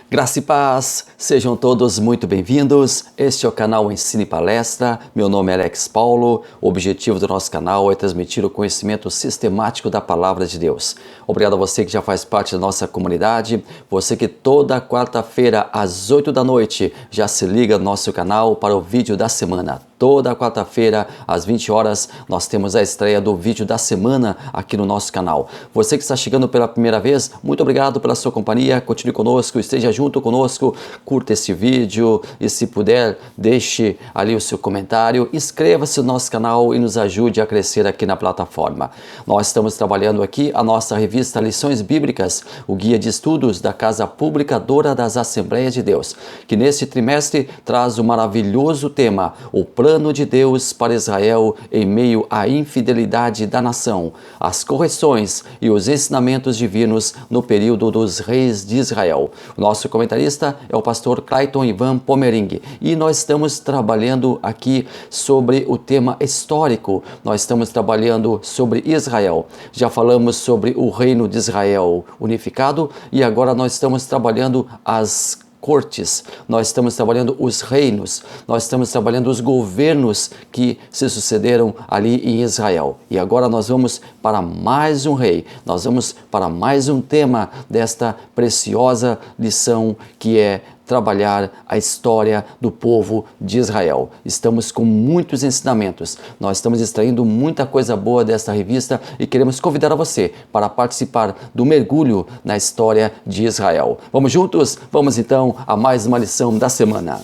Graça e paz, sejam todos muito bem-vindos. Este é o canal Ensino e Palestra. Meu nome é Alex Paulo. O objetivo do nosso canal é transmitir o conhecimento sistemático da Palavra de Deus. Obrigado a você que já faz parte da nossa comunidade, você que toda quarta-feira às 8 da noite já se liga no nosso canal para o vídeo da semana. Toda quarta-feira, às 20 horas, nós temos a estreia do vídeo da semana aqui no nosso canal. Você que está chegando pela primeira vez, muito obrigado pela sua companhia. Continue conosco, esteja junto conosco, curta esse vídeo e, se puder, deixe ali o seu comentário. Inscreva-se no nosso canal e nos ajude a crescer aqui na plataforma. Nós estamos trabalhando aqui a nossa revista Lições Bíblicas, o guia de estudos da Casa Publicadora das Assembleias de Deus, que neste trimestre traz o maravilhoso tema, o plano de Deus para Israel em meio à infidelidade da nação, as correções e os ensinamentos divinos no período dos reis de Israel. O nosso comentarista é o pastor Clayton Ivan Pomering e nós estamos trabalhando aqui sobre o tema histórico. Nós estamos trabalhando sobre Israel. Já falamos sobre o reino de Israel unificado e agora nós estamos trabalhando as cortes, nós estamos trabalhando os reinos, nós estamos trabalhando os governos que se sucederam ali em Israel. E agora nós vamos para mais um rei, nós vamos para mais um tema desta preciosa lição que é trabalhar a história do povo de Israel. Estamos com muitos ensinamentos, nós estamos extraindo muita coisa boa desta revista e queremos convidar a você para participar do mergulho na história de Israel. Vamos juntos? Vamos então a mais uma lição da semana.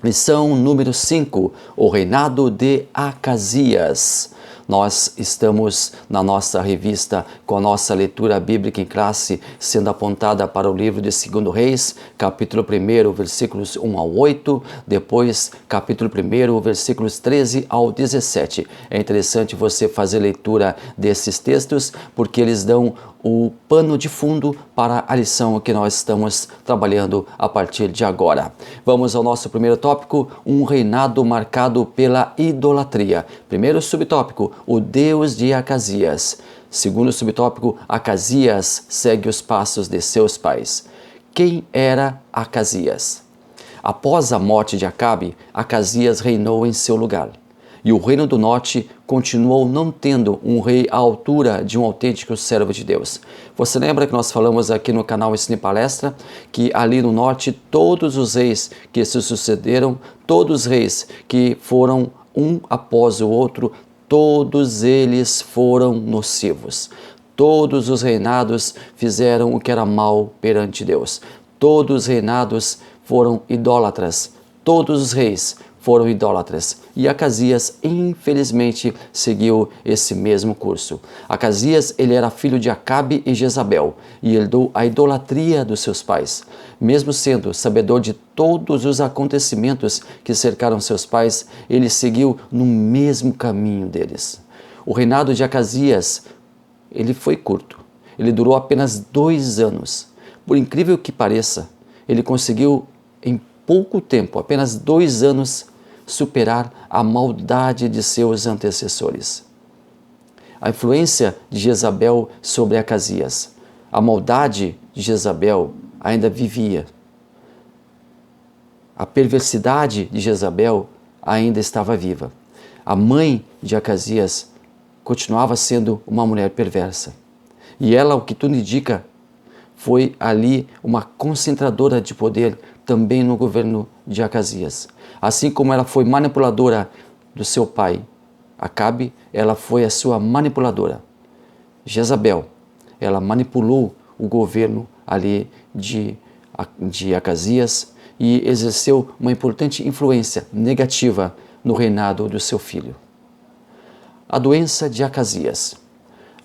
Lição número 5, o reinado de Acasias. Nós estamos na nossa revista com a nossa leitura bíblica em classe sendo apontada para o livro de 2 Reis, capítulo 1, versículos 1 ao 8, depois capítulo 1, versículos 13 ao 17. É interessante você fazer leitura desses textos porque eles dão o pano de fundo para a lição que nós estamos trabalhando a partir de agora. Vamos ao nosso primeiro tópico, um reinado marcado pela idolatria. Primeiro subtópico, o Deus de Acasias. Segundo subtópico, Acasias segue os passos de seus pais. Quem era Acasias? Após a morte de Acabe, Acasias reinou em seu lugar. E o reino do norte continuou não tendo um rei à altura de um autêntico servo de Deus. Você lembra que nós falamos aqui no canal Ensino e Palestra que ali no norte todos os reis que se sucederam, todos os reis que foram um após o outro, todos eles foram nocivos. Todos os reinados fizeram o que era mal perante Deus. Todos os reinados foram idólatras. Todos os reis foram idólatras. E Acasias, infelizmente, seguiu esse mesmo curso. Acasias, ele era filho de Acabe e Jezabel, e herdou a idolatria dos seus pais. Mesmo sendo sabedor de todos os acontecimentos que cercaram seus pais, ele seguiu no mesmo caminho deles. O reinado de Acasias, ele foi curto. Ele durou apenas 2 anos. Por incrível que pareça, ele conseguiu, em pouco tempo, apenas 2 anos, superar a maldade de seus antecessores. A influência de Jezabel sobre Acasias. A maldade de Jezabel ainda vivia. A perversidade de Jezabel ainda estava viva. A mãe de Acasias continuava sendo uma mulher perversa. E ela, o que tudo indica, foi ali uma concentradora de poder também no governo de Acasias. Assim como ela foi manipuladora do seu pai, Acabe, ela foi a sua manipuladora. Jezabel, ela manipulou o governo ali de Acasias e exerceu uma importante influência negativa no reinado do seu filho. A doença de Acasias.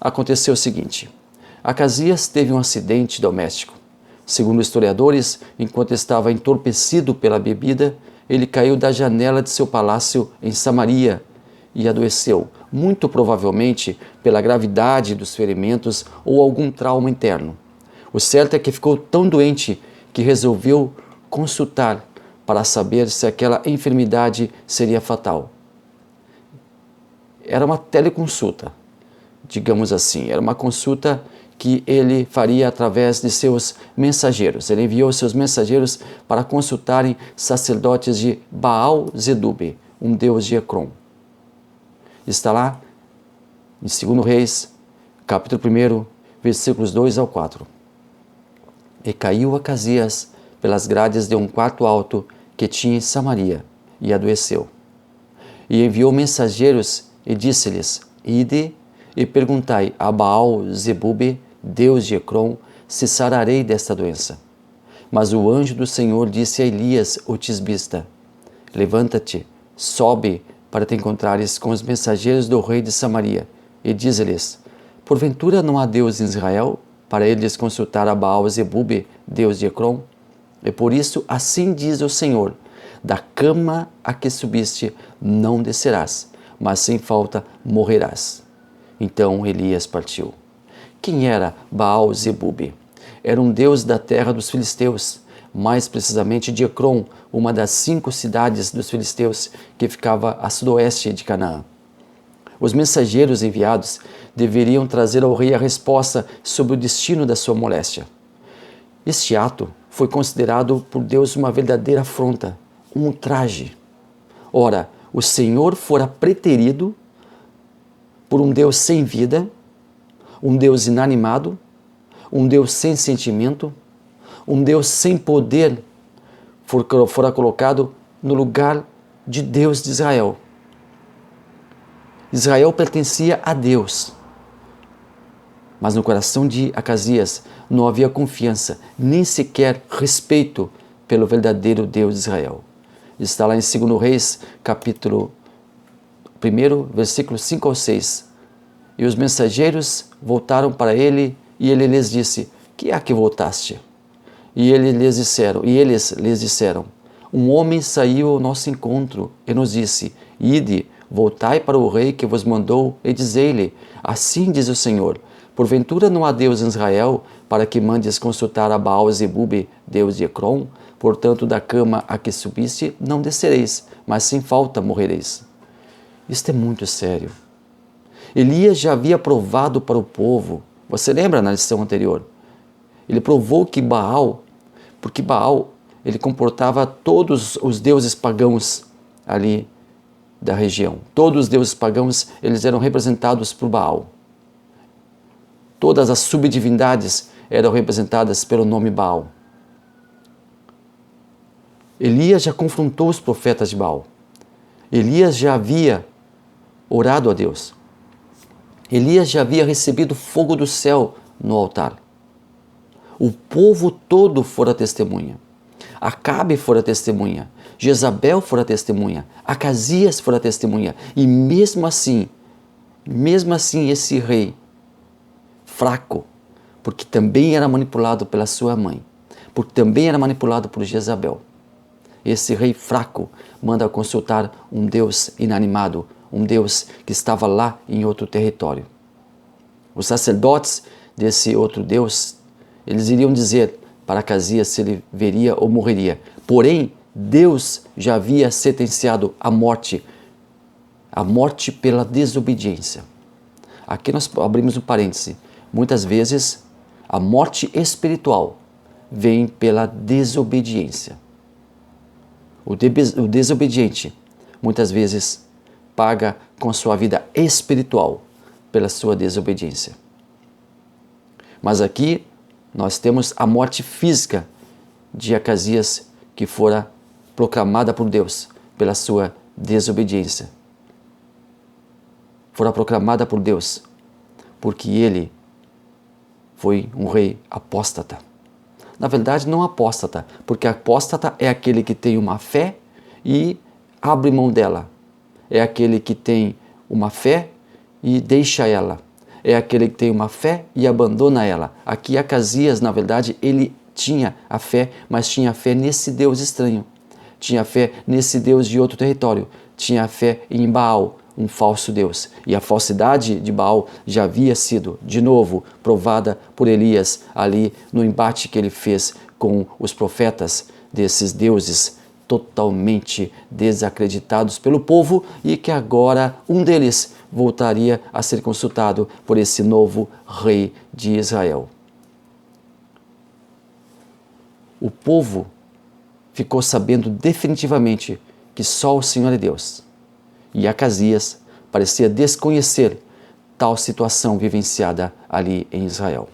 Aconteceu o seguinte: Acasias teve um acidente doméstico. Segundo historiadores, enquanto estava entorpecido pela bebida, ele caiu da janela de seu palácio em Samaria e adoeceu, muito provavelmente pela gravidade dos ferimentos ou algum trauma interno. O certo é que ficou tão doente que resolveu consultar para saber se aquela enfermidade seria fatal. Era uma teleconsulta, digamos assim, era uma consulta que ele faria através de seus mensageiros. Ele enviou seus mensageiros para consultarem sacerdotes de Baal-Zebub, um deus de Ecrom. Está lá em 2 Reis, capítulo 1, versículos 2 ao 4. E caiu Acasias pelas grades de um quarto alto que tinha em Samaria, e adoeceu. E enviou mensageiros e disse-lhes: Ide e perguntai a Baal-Zebub, deus de Ecrom, se sararei desta doença. Mas o anjo do Senhor disse a Elias, o tisbista: Levanta-te, sobe para te encontrares com os mensageiros do rei de Samaria, e dize-lhes: Porventura não há Deus em Israel, para eles consultar a Baal-Zebub, deus de Ecrom? E por isso assim diz o Senhor: da cama a que subiste não descerás, mas sem falta morrerás. Então Elias partiu. Quem era Baal-Zebub? Era um deus da terra dos filisteus, mais precisamente de Ecrom, uma das 5 cidades dos filisteus que ficava a sudoeste de Canaã. Os mensageiros enviados deveriam trazer ao rei a resposta sobre o destino da sua moléstia. Este ato foi considerado por Deus uma verdadeira afronta, um ultraje. Ora, o Senhor fora preterido por um Deus sem vida, um Deus inanimado, um Deus sem sentimento, um Deus sem poder, fora colocado no lugar de Deus de Israel. Israel pertencia a Deus, mas no coração de Acasias não havia confiança, nem sequer respeito pelo verdadeiro Deus de Israel. Está lá em 2 Reis, capítulo 1, versículos 5 ao 6. E os mensageiros voltaram para ele, e ele lhes disse: Que é que voltaste? E eles lhes disseram: Um homem saiu ao nosso encontro e nos disse: Ide, voltai para o rei que vos mandou, e dizei-lhe: Assim diz o Senhor: Porventura não há Deus em Israel, para que mandes consultar a Baal-Zebub, deus de Ecrom? Portanto, da cama a que subiste não descereis, mas sem falta morrereis. Isto é muito sério. Elias já havia provado para o povo, você lembra na lição anterior? Ele provou que Baal, porque Baal, ele comportava todos os deuses pagãos ali da região. Todos os deuses pagãos, eles eram representados por Baal. Todas as subdivindades eram representadas pelo nome Baal. Elias já confrontou os profetas de Baal. Elias já havia orado a Deus. Elias já havia recebido fogo do céu no altar. O povo todo fora testemunha. Acabe fora testemunha. Jezabel fora testemunha. Acasias fora testemunha. E mesmo assim esse rei fraco, porque também era manipulado pela sua mãe, porque também era manipulado por Jezabel, esse rei fraco manda consultar um Deus inanimado, um Deus que estava lá em outro território. Os sacerdotes desse outro Deus, eles iriam dizer para Acasias se ele veria ou morreria. Porém, Deus já havia sentenciado a morte pela desobediência. Aqui nós abrimos um parêntese. Muitas vezes, a morte espiritual vem pela desobediência. O desobediente, muitas vezes, paga com sua vida espiritual pela sua desobediência. Mas aqui nós temos a morte física de Acasias, que fora proclamada por Deus pela sua desobediência. Fora proclamada por Deus porque ele foi um rei apóstata. Na verdade, não apóstata, porque apóstata é aquele que tem uma fé e abre mão dela. É aquele que tem uma fé e deixa ela. É aquele que tem uma fé e abandona ela. Aqui Acasias, na verdade, ele tinha a fé, mas tinha fé nesse Deus estranho. Tinha fé nesse Deus de outro território. Tinha fé em Baal, um falso Deus. E a falsidade de Baal já havia sido, de novo, provada por Elias ali no embate que ele fez com os profetas desses deuses totalmente desacreditados pelo povo, e que agora um deles voltaria a ser consultado por esse novo rei de Israel. O povo ficou sabendo definitivamente que só o Senhor é Deus. E Acasias parecia desconhecer tal situação vivenciada ali em Israel.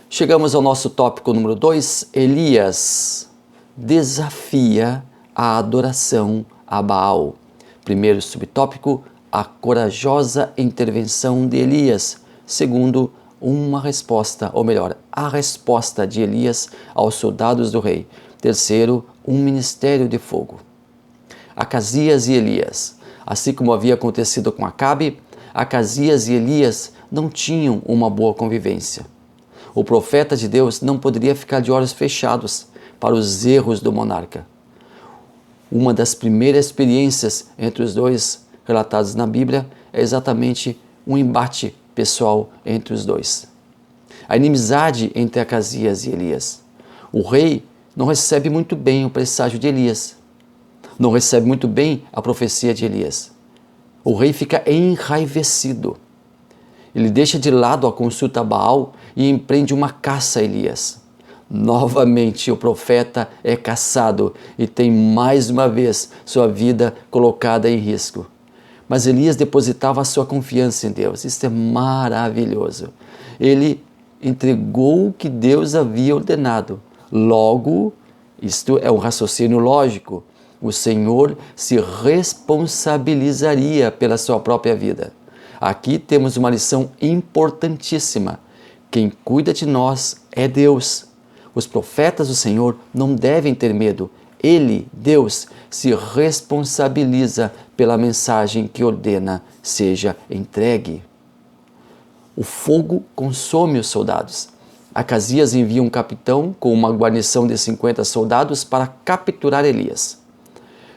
Chegamos ao nosso tópico número 2. Elias desafia a adoração a Baal. Primeiro subtópico, a corajosa intervenção de Elias. Segundo, uma resposta, ou melhor, a resposta de Elias aos soldados do rei. Terceiro, um ministério de fogo. Acasias e Elias. Assim como havia acontecido com Acabe, Acasias e Elias não tinham uma boa convivência. O profeta de Deus não poderia ficar de olhos fechados para os erros do monarca. Uma das primeiras experiências entre os dois relatadas na Bíblia é exatamente um embate pessoal entre os dois. A inimizade entre Acasias e Elias. O rei não recebe muito bem o presságio de Elias. Não recebe muito bem a profecia de Elias. O rei fica enraivecido. Ele deixa de lado a consulta a Baal e empreende uma caça a Elias. Novamente o profeta é caçado e tem mais uma vez sua vida colocada em risco. Mas Elias depositava a sua confiança em Deus. Isso é maravilhoso. Ele entregou o que Deus havia ordenado. Logo, isto é um raciocínio lógico, o Senhor se responsabilizaria pela sua própria vida. Aqui temos uma lição importantíssima. Quem cuida de nós é Deus. Os profetas do Senhor não devem ter medo. Ele, Deus, se responsabiliza pela mensagem que ordena seja entregue. O fogo consome os soldados. Acasias envia um capitão com uma guarnição de 50 soldados para capturar Elias.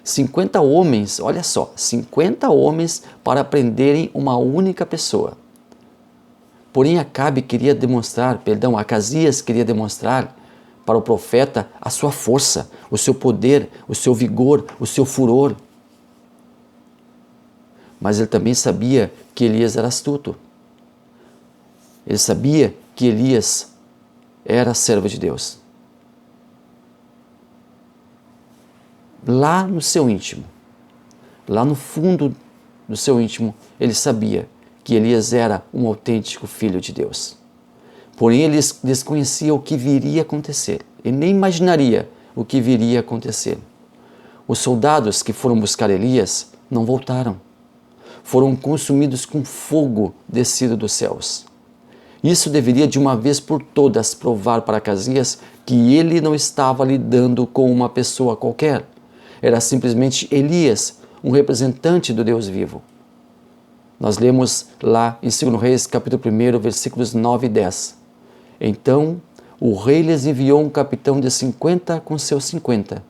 50 homens, olha só, 50 homens para prenderem uma única pessoa. Porém, Acasias queria demonstrar para o profeta a sua força, o seu poder, o seu vigor, o seu furor. Mas ele também sabia que Elias era astuto. Ele sabia que Elias era servo de Deus. Lá no seu íntimo, lá no fundo do seu íntimo, ele sabia que Elias era um autêntico filho de Deus. Porém, ele desconhecia o que viria a acontecer. Ele nem imaginaria o que viria a acontecer. Os soldados que foram buscar Elias não voltaram. Foram consumidos com fogo descido dos céus. Isso deveria de uma vez por todas provar para Acasias que ele não estava lidando com uma pessoa qualquer. Era simplesmente Elias, um representante do Deus vivo. Nós lemos lá em 2 Reis, capítulo 1, versículos 9 e 10. Então o rei lhes enviou um capitão de 50 com seus 50.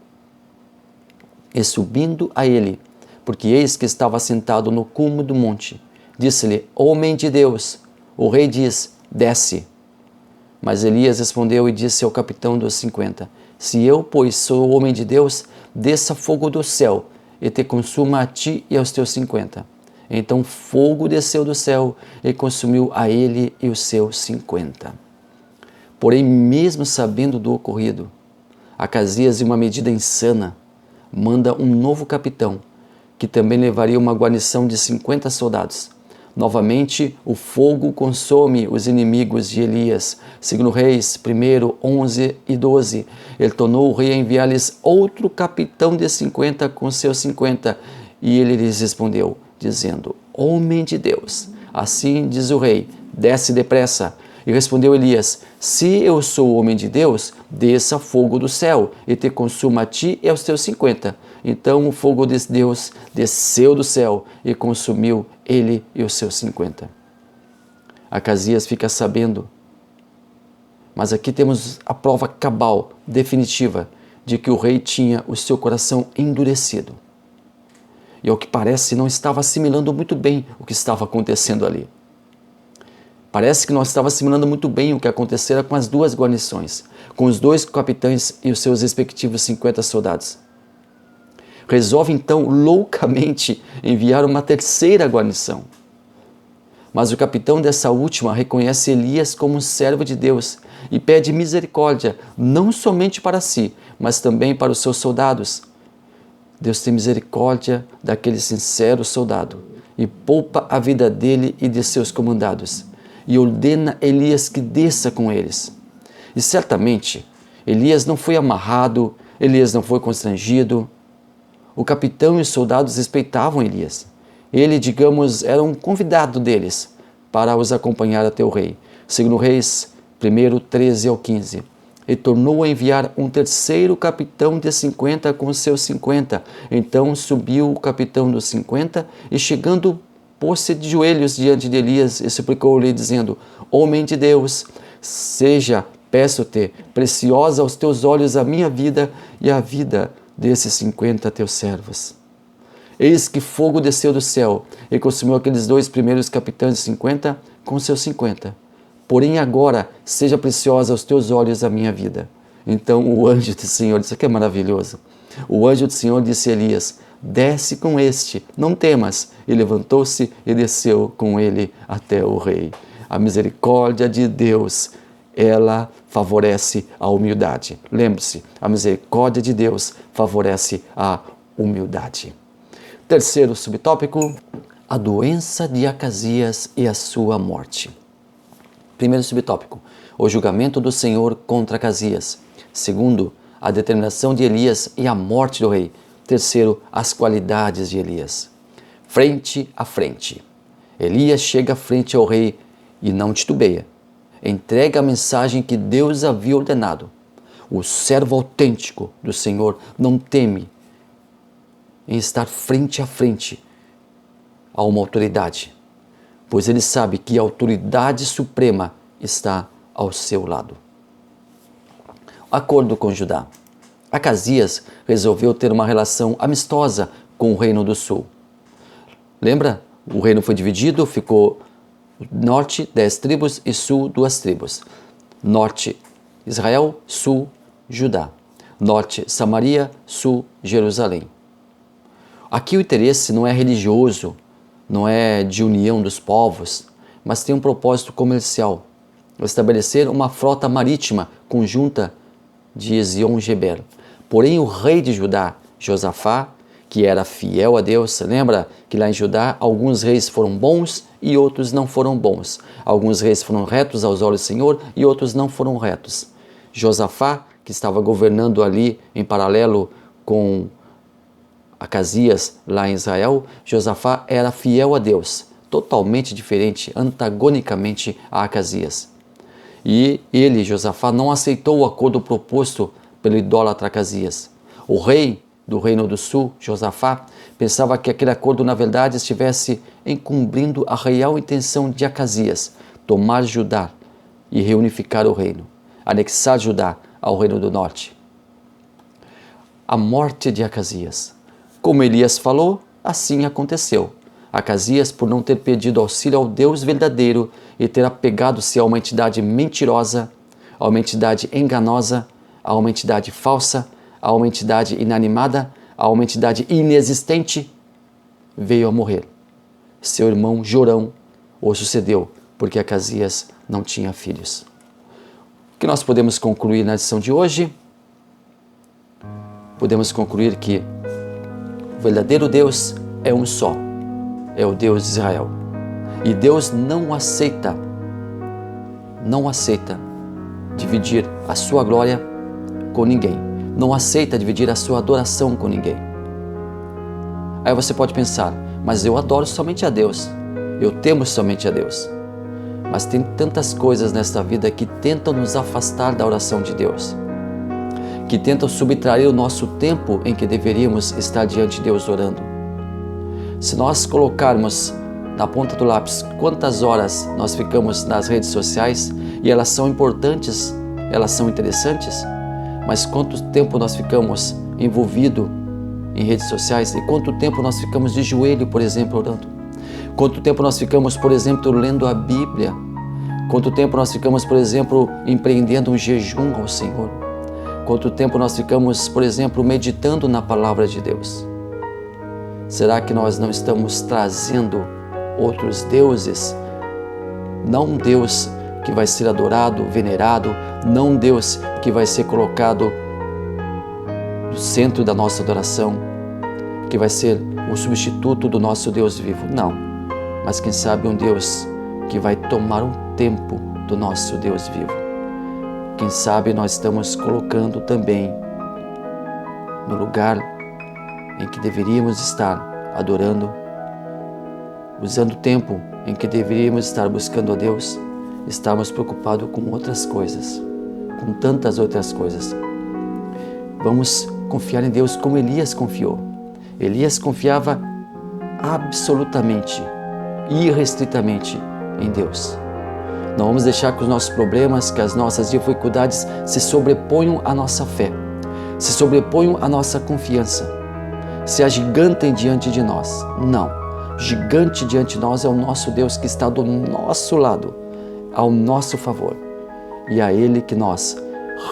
E subindo a ele, porque eis que estava sentado no cume do monte, disse-lhe: Homem de Deus, o rei diz: desce. Mas Elias respondeu e disse ao capitão dos 50: Se eu, pois, sou homem de Deus, desça fogo do céu e te consuma a ti e aos teus 50. Então fogo desceu do céu e consumiu a ele e os seus 50. Porém, mesmo sabendo do ocorrido, Acasias, em uma medida insana, manda um novo capitão, que também levaria uma guarnição de 50 soldados. Novamente, o fogo consome os inimigos de Elias. Segundo Reis 1, 11 e 12, ele tornou o rei a enviar-lhes outro capitão de 50 com seus 50. E ele lhes respondeu, dizendo: Homem de Deus, assim diz o rei, desce depressa. E respondeu Elias: Se eu sou homem de Deus, desça fogo do céu e te consuma a ti e aos teus 50. Então o fogo de Deus desceu do céu e consumiu ele e os seus 50. Acasias fica sabendo, mas aqui temos a prova cabal, definitiva, de que o rei tinha o seu coração endurecido. e, ao que parece, não estava assimilando muito bem o que estava acontecendo ali. Parece que não estava assimilando muito bem o que acontecera com as duas guarnições, com os dois capitães e os seus respectivos 50 soldados. Resolve então loucamente enviar uma terceira guarnição. Mas o capitão dessa última reconhece Elias como um servo de Deus e pede misericórdia, não somente para si, mas também para os seus soldados. Deus tem misericórdia daquele sincero soldado e poupa a vida dele e de seus comandados, e ordena Elias que desça com eles. E certamente, Elias não foi amarrado, Elias não foi constrangido. O capitão e os soldados respeitavam Elias. Ele, digamos, era um convidado deles para os acompanhar até o rei. Segundo Reis 1, 13 ao 15. E tornou a enviar um terceiro capitão de 50 com seus 50. Então subiu o capitão dos 50 e, chegando, pôs-se de joelhos diante de Elias e suplicou-lhe, dizendo: Homem de Deus, seja, peço-te, preciosa aos teus olhos a minha vida e a vida desses 50 teus servos. Eis que fogo desceu do céu e consumiu aqueles dois primeiros capitães de 50 com seus 50. Porém agora seja preciosa aos teus olhos a minha vida. Então o anjo do Senhor, isso aqui é maravilhoso. O anjo do Senhor disse a Elias: desce com este, não temas. E levantou-se e desceu com ele até o rei. A misericórdia de Deus, ela favorece a humildade. Lembre-se, a misericórdia de Deus favorece a humildade. Terceiro subtópico, a doença de Acasias e a sua morte. Primeiro subtópico, o julgamento do Senhor contra Acasias. Segundo, a determinação de Elias e a morte do rei. Terceiro, as qualidades de Elias. Frente a frente. Elias chega frente ao rei e não titubeia. Entrega a mensagem que Deus havia ordenado. O servo autêntico do Senhor não teme em estar frente a frente a uma autoridade, pois ele sabe que a autoridade suprema está ao seu lado. Acordo com Judá. Acasias resolveu ter uma relação amistosa com o reino do sul. Lembra? O reino foi dividido, ficou norte 10 tribos e sul 2 tribos. Norte Israel, sul Judá. Norte Samaria, sul Jerusalém. Aqui o interesse não é religioso, não é de união dos povos, mas tem um propósito comercial: estabelecer uma frota marítima conjunta de Ezion-Geber. Porém, o rei de Judá, Josafá, que era fiel a Deus, lembra que lá em Judá alguns reis foram bons e outros não foram bons. Alguns reis foram retos aos olhos do Senhor e outros não foram retos. Josafá, que estava governando ali em paralelo com Acasias lá em Israel, Josafá era fiel a Deus, totalmente diferente, antagonicamente a Acasias. E ele, Josafá, não aceitou o acordo proposto pelo idólatra Acasias. O rei do reino do sul, Josafá, pensava que aquele acordo na verdade estivesse encobrindo a real intenção de Acasias, tomar Judá e reunificar o reino, anexar Judá ao reino do norte. A morte de Acasias. Como Elias falou, assim aconteceu. Acasias, por não ter pedido auxílio ao Deus verdadeiro e ter apegado-se a uma entidade mentirosa, a uma entidade enganosa, a uma entidade falsa, a uma entidade inanimada, a uma entidade inexistente, veio a morrer. Seu irmão Jorão o sucedeu, porque Acasias não tinha filhos. O que nós podemos concluir na lição de hoje? Podemos concluir que o verdadeiro Deus é um só, é o Deus de Israel. E Deus não aceita dividir a sua glória com ninguém. Não aceita dividir a sua adoração com ninguém. Aí você pode pensar, mas eu adoro somente a Deus, eu temo somente a Deus. Mas tem tantas coisas nesta vida que tentam nos afastar da oração de Deus, que tentam subtrair o nosso tempo em que deveríamos estar diante de Deus orando. Se nós colocarmos na ponta do lápis quantas horas nós ficamos nas redes sociais, e elas são importantes, elas são interessantes, mas quanto tempo nós ficamos envolvidos em redes sociais? E quanto tempo nós ficamos de joelho, por exemplo, orando? Quanto tempo nós ficamos, por exemplo, lendo a Bíblia? Quanto tempo nós ficamos, por exemplo, empreendendo um jejum ao Senhor? Quanto tempo nós ficamos, por exemplo, meditando na palavra de Deus? Será que nós não estamos trazendo outros deuses? Não um Deus que vai ser adorado, venerado, não um Deus que vai ser colocado no centro da nossa adoração, que vai ser o substituto do nosso Deus vivo. Não, mas quem sabe um Deus que vai tomar um tempo do nosso Deus vivo. Quem sabe nós estamos colocando também no lugar em que deveríamos estar adorando, usando o tempo em que deveríamos estar buscando a Deus, estamos preocupados com outras coisas, com tantas outras coisas. Vamos confiar em Deus como Elias confiou. Elias confiava absolutamente, irrestritamente em Deus. Não vamos deixar que os nossos problemas, que as nossas dificuldades se sobreponham à nossa fé, se sobreponham à nossa confiança, se agigantem diante de nós. Não. Gigante diante de nós é o nosso Deus que está do nosso lado, ao nosso favor. E a Ele que nós,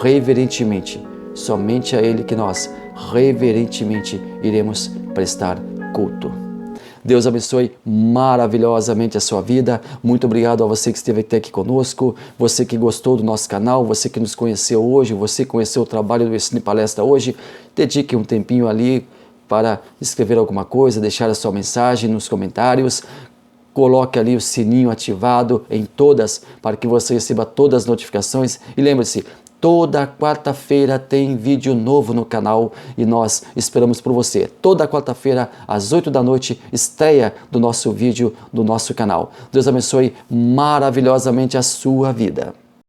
reverentemente, somente a Ele que nós, reverentemente, iremos prestar culto. Deus abençoe maravilhosamente a sua vida. Muito obrigado a você que esteve até aqui conosco, você que gostou do nosso canal, você que nos conheceu hoje, você que conheceu o trabalho do Ensino e Palestra hoje. Dedique um tempinho ali para escrever alguma coisa, deixar a sua mensagem nos comentários. Coloque ali o sininho ativado em todas, para que você receba todas as notificações. E lembre-se, toda quarta-feira tem vídeo novo no canal e nós esperamos por você. Toda quarta-feira, às 8 da noite, estreia do nosso vídeo do nosso canal. Deus abençoe maravilhosamente a sua vida.